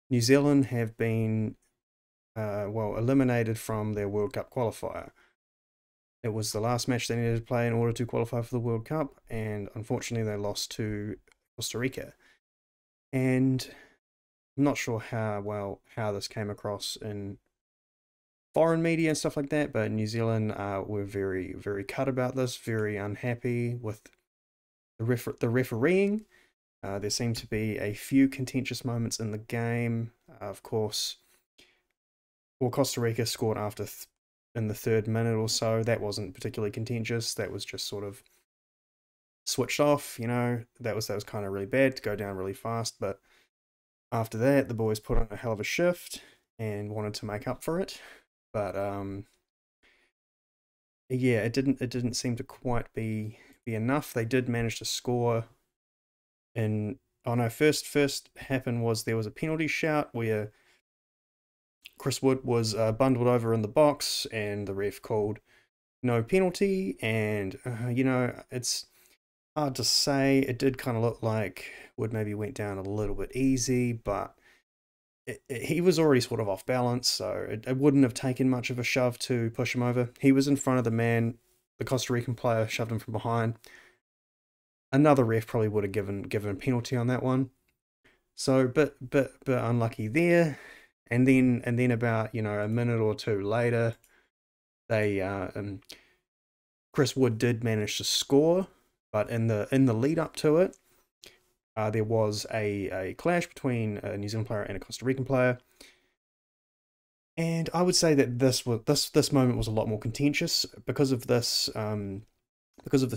New Zealand have been, eliminated from their World Cup qualifier. It was the last match they needed to play in order to qualify for the World Cup, and unfortunately they lost to Costa Rica. And I'm not sure how this came across in foreign media and stuff like that, but New Zealand were very, very cut about this, very unhappy with the refereeing. There seemed to be a few contentious moments in the game. Of course, Costa Rica scored in the third minute or so. That wasn't particularly contentious. That was just sort of switched off. That was kind of really bad to go down really fast. But after that, the boys put on a hell of a shift and wanted to make up for it. But yeah, it didn't seem to quite be enough. They did manage to score. And oh no, first happened was there was a penalty shout where Chris Wood was bundled over in the box, and the ref called no penalty. And it's hard to say. It did kind of look like Wood maybe went down a little bit easy, but he was already sort of off balance, so it wouldn't have taken much of a shove to push him over. He was in front of the man. The Costa Rican player shoved him from behind. Another ref probably would have given a penalty on that one. So, but unlucky there. And then about a minute or two later, they Chris Wood did manage to score, but in the lead up to it, there was a clash between a New Zealand player and a Costa Rican player. And I would say that this moment was a lot more contentious because of this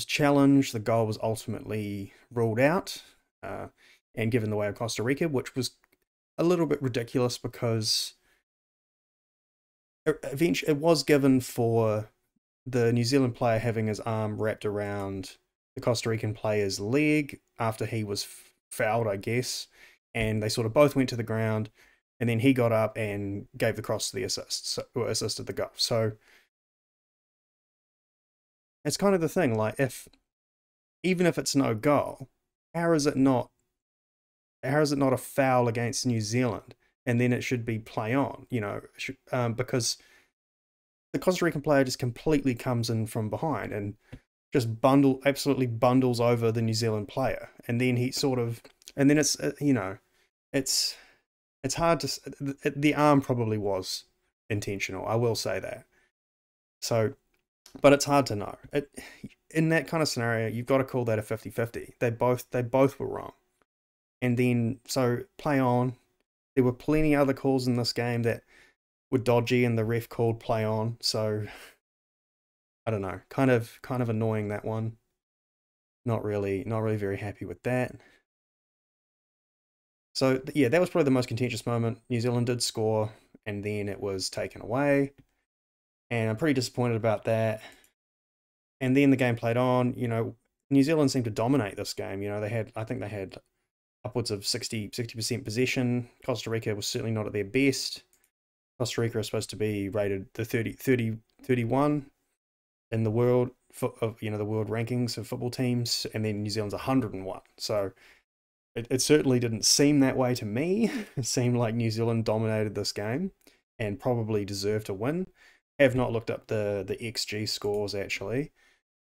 challenge. The goal was ultimately ruled out and given the way of Costa Rica, which was a little bit ridiculous because eventually it was given for the New Zealand player having his arm wrapped around the Costa Rican player's leg after he was fouled, I guess, and they sort of both went to the ground, and then he got up and gave the cross to the assist, or assisted the goal. So it's kind of the thing, like even if it's no goal, how is it not a foul against New Zealand? And then it should be play on, because the Costa Rican player just completely comes in from behind and just absolutely bundles over the New Zealand player, and then it's it's hard to. The arm probably was intentional. I will say that. So, but it's hard to know. In that kind of scenario, you've got to call that a 50-50. They both were wrong. And then so play on. There were plenty other calls in this game that were dodgy, and the ref called play on. So I don't know, kind of annoying, that one. Not really very happy with that. So yeah, that was probably the most contentious moment. New Zealand did score, and then it was taken away, and I'm pretty disappointed about that. And then the game played on. New Zealand seemed to dominate this game. I think they had upwards of 60% possession. Costa Rica was certainly not at their best. Costa Rica is supposed to be rated the 31 in the world the world rankings of football teams, and then New Zealand's 101. So it certainly didn't seem that way to me. It seemed like New Zealand dominated this game and probably deserved to win. Have not looked up the XG scores actually,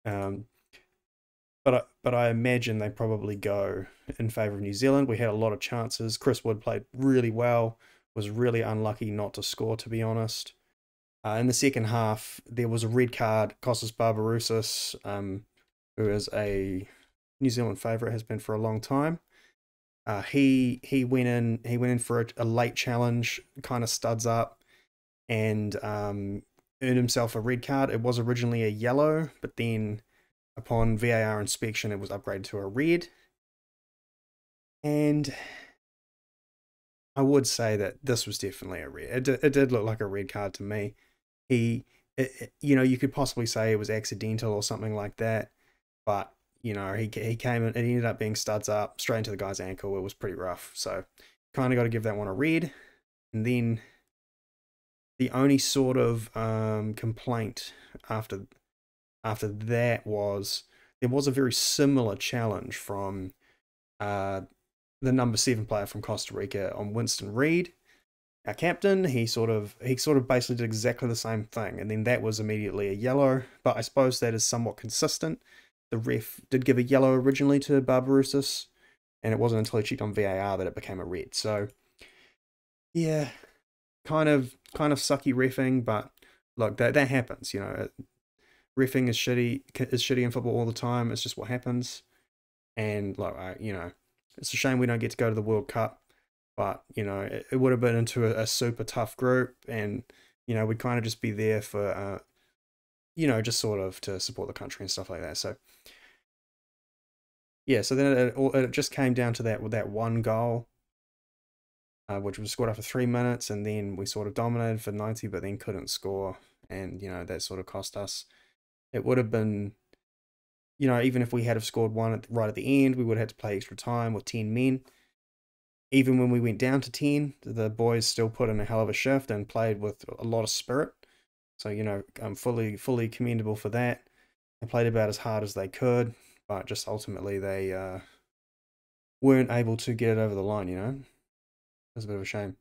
but I imagine they probably go in favour of New Zealand. We had a lot of chances. Chris Wood played really well. Was really unlucky not to score, to be honest. In the second half, there was a red card. Costas Barbarouses, who is a New Zealand favourite, has been for a long time. He went in for a late challenge, kind of studs up, and earned himself a red card. It was originally a yellow, but then upon VAR inspection, it was upgraded to a red. And I would say that this was definitely a red. It did look like a red card to me. You could possibly say it was accidental or something like that, but he came in. It ended up being studs up straight into the guy's ankle. It was pretty rough. So kind of got to give that one a red. And then the only sort of complaint after that was there was a very similar challenge from the number 7 player from Costa Rica on Winston Reed, our captain. He sort of basically did exactly the same thing, and then that was immediately a yellow. But I suppose that is somewhat consistent. The ref did give a yellow originally to Barbarouses, and it wasn't until he checked on VAR that it became a red. So yeah, kind of sucky reffing, but look, that happens. Reffing is shitty in football all the time. It's just what happens. And like it's a shame we don't get to go to the World Cup, but it would have been into a super tough group, and we'd kind of just be there for just sort of to support the country and stuff like that. So yeah, so then it just came down to that with that one goal, which was scored after 3 minutes, and then we sort of dominated for 90, but then couldn't score, and that sort of cost us. It would have been, even if we had have scored one right at the end, we would have had to play extra time with 10 men. Even when we went down to 10, the boys still put in a hell of a shift and played with a lot of spirit. So, I'm fully commendable for that. They played about as hard as they could, but just ultimately they weren't able to get it over the line, It was a bit of a shame.